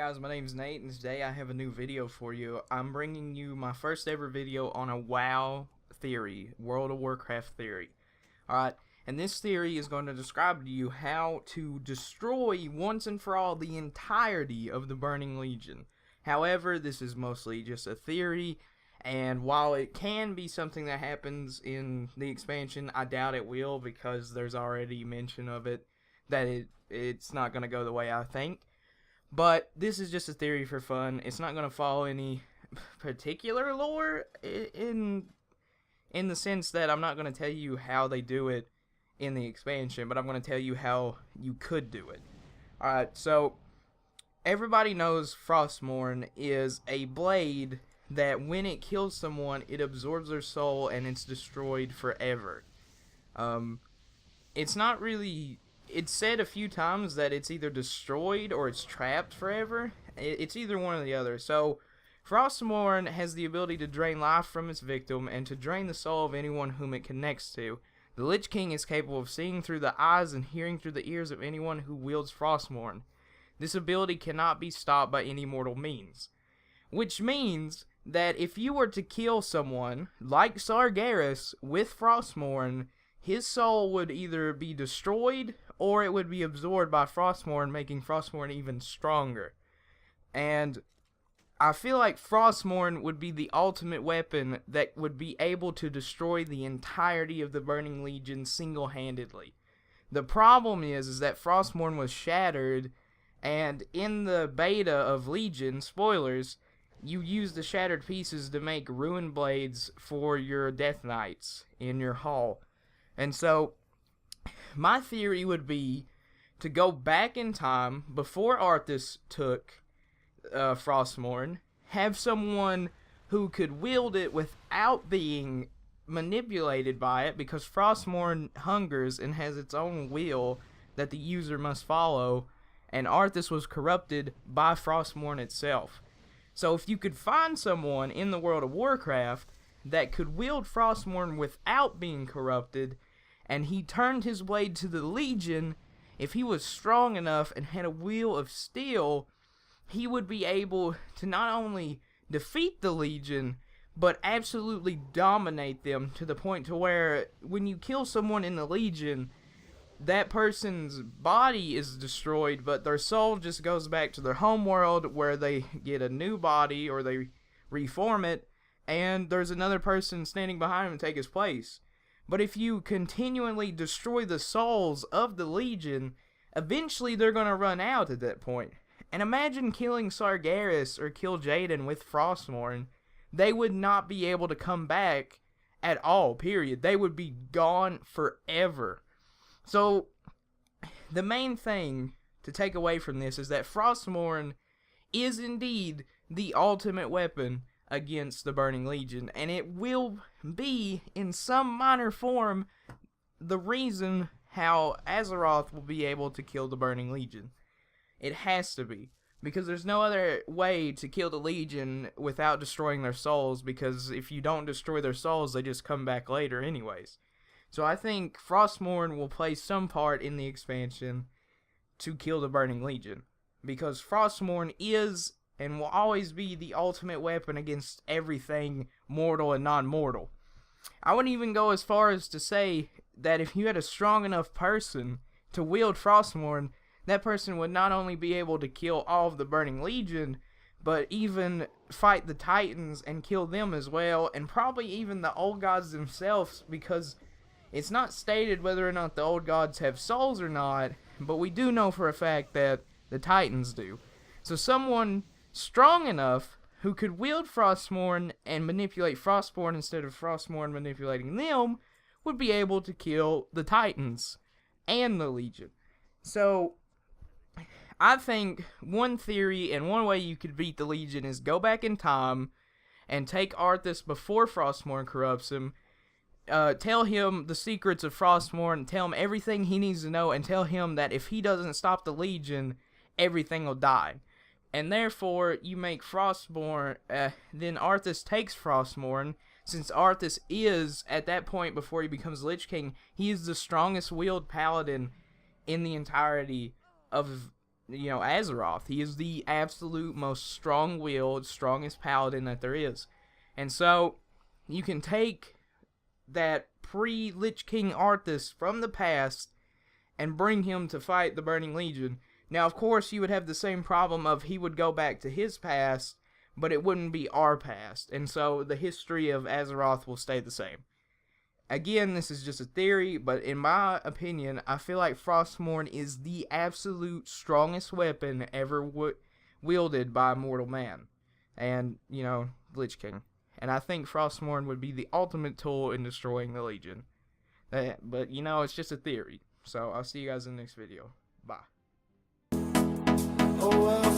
guys, my name's Nate, and today I have a new video for you. I'm bringing you my first ever video on a WoW theory, World of Warcraft theory. Alright, and this theory is going to describe to you how to destroy once and for all the entirety of the Burning Legion. However, this is mostly just a theory, and while it can be something that happens in the expansion, I doubt it will because there's already mention of it that it's not going to go the way I think. But this is just a theory for fun. It's not going to follow any particular lore in the sense that I'm not going to tell you how they do it in the expansion, but I'm going to tell you how you could do it. Alright, so everybody knows Frostmourne is a blade that when it kills someone, it absorbs their soul and it's destroyed forever. It's not really... It's said a few times that it's either destroyed or it's trapped forever. It's either one or the other. So, Frostmourne has the ability to drain life from its victim and to drain the soul of anyone whom it connects to. The Lich King is capable of seeing through the eyes and hearing through the ears of anyone who wields Frostmourne. This ability cannot be stopped by any mortal means. Which means that if you were to kill someone like Sargeras with Frostmourne, his soul would either be destroyed or it would be absorbed by Frostmourne, making Frostmourne even stronger. And I feel like Frostmourne would be the ultimate weapon that would be able to destroy the entirety of the Burning Legion single-handedly. The problem is that Frostmourne was shattered, and in the beta of Legion, spoilers, you use the shattered pieces to make ruin blades for your Death Knights in your hall. And so, my theory would be to go back in time before Arthas took Frostmourne, have someone who could wield it without being manipulated by it, because Frostmourne hungers and has its own will that the user must follow, and Arthas was corrupted by Frostmourne itself. So if you could find someone in the World of Warcraft that could wield Frostmourne without being corrupted, and he turned his blade to the Legion, if he was strong enough and had a will of steel, he would be able to not only defeat the Legion, but absolutely dominate them to the point to where when you kill someone in the Legion, that person's body is destroyed, but their soul just goes back to their home world where they get a new body or they reform it, and there's another person standing behind him to take his place. But if you continually destroy the souls of the Legion, eventually they're going to run out at that point. And imagine killing Sargeras or kill Jaden with Frostmourne. They would not be able to come back at all, period. They would be gone forever. So, the main thing to take away from this is that Frostmourne is indeed the ultimate weapon against the Burning Legion, and it will be, in some minor form, the reason how Azeroth will be able to kill the Burning Legion. It has to be, because there's no other way to kill the Legion without destroying their souls, because if you don't destroy their souls, they just come back later anyways. So I think Frostmourne will play some part in the expansion to kill the Burning Legion, because Frostmourne is and will always be the ultimate weapon against everything mortal and non-mortal. I wouldn't even go as far as to say that if you had a strong enough person to wield Frostmourne, that person would not only be able to kill all of the Burning Legion, but even fight the Titans and kill them as well, and probably even the old gods themselves, because it's not stated whether or not the old gods have souls or not, but we do know for a fact that the Titans do. So someone strong enough who could wield Frostmourne and manipulate Frostmourne instead of Frostmourne manipulating them would be able to kill the Titans and the Legion. So, I think one theory and one way you could beat the Legion is go back in time and take Arthas before Frostmourne corrupts him, tell him the secrets of Frostmourne, tell him everything he needs to know, and tell him that if he doesn't stop the Legion, everything will die. And therefore, you make Frostmourne, then Arthas takes Frostmourne, since Arthas is, at that point before he becomes Lich King, he is the strongest wielded paladin in the entirety of Azeroth. He is the absolute most strong-willed, strongest paladin that there is. And so, you can take that pre-Lich King Arthas from the past and bring him to fight the Burning Legion. Now, of course, you would have the same problem of he would go back to his past, but it wouldn't be our past. And so, the history of Azeroth will stay the same. Again, this is just a theory, but in my opinion, I feel like Frostmourne is the absolute strongest weapon ever wielded by a mortal man. And, Lich King. And I think Frostmourne would be the ultimate tool in destroying the Legion. But, it's just a theory. So, I'll see you guys in the next video. Bye. Oh, well.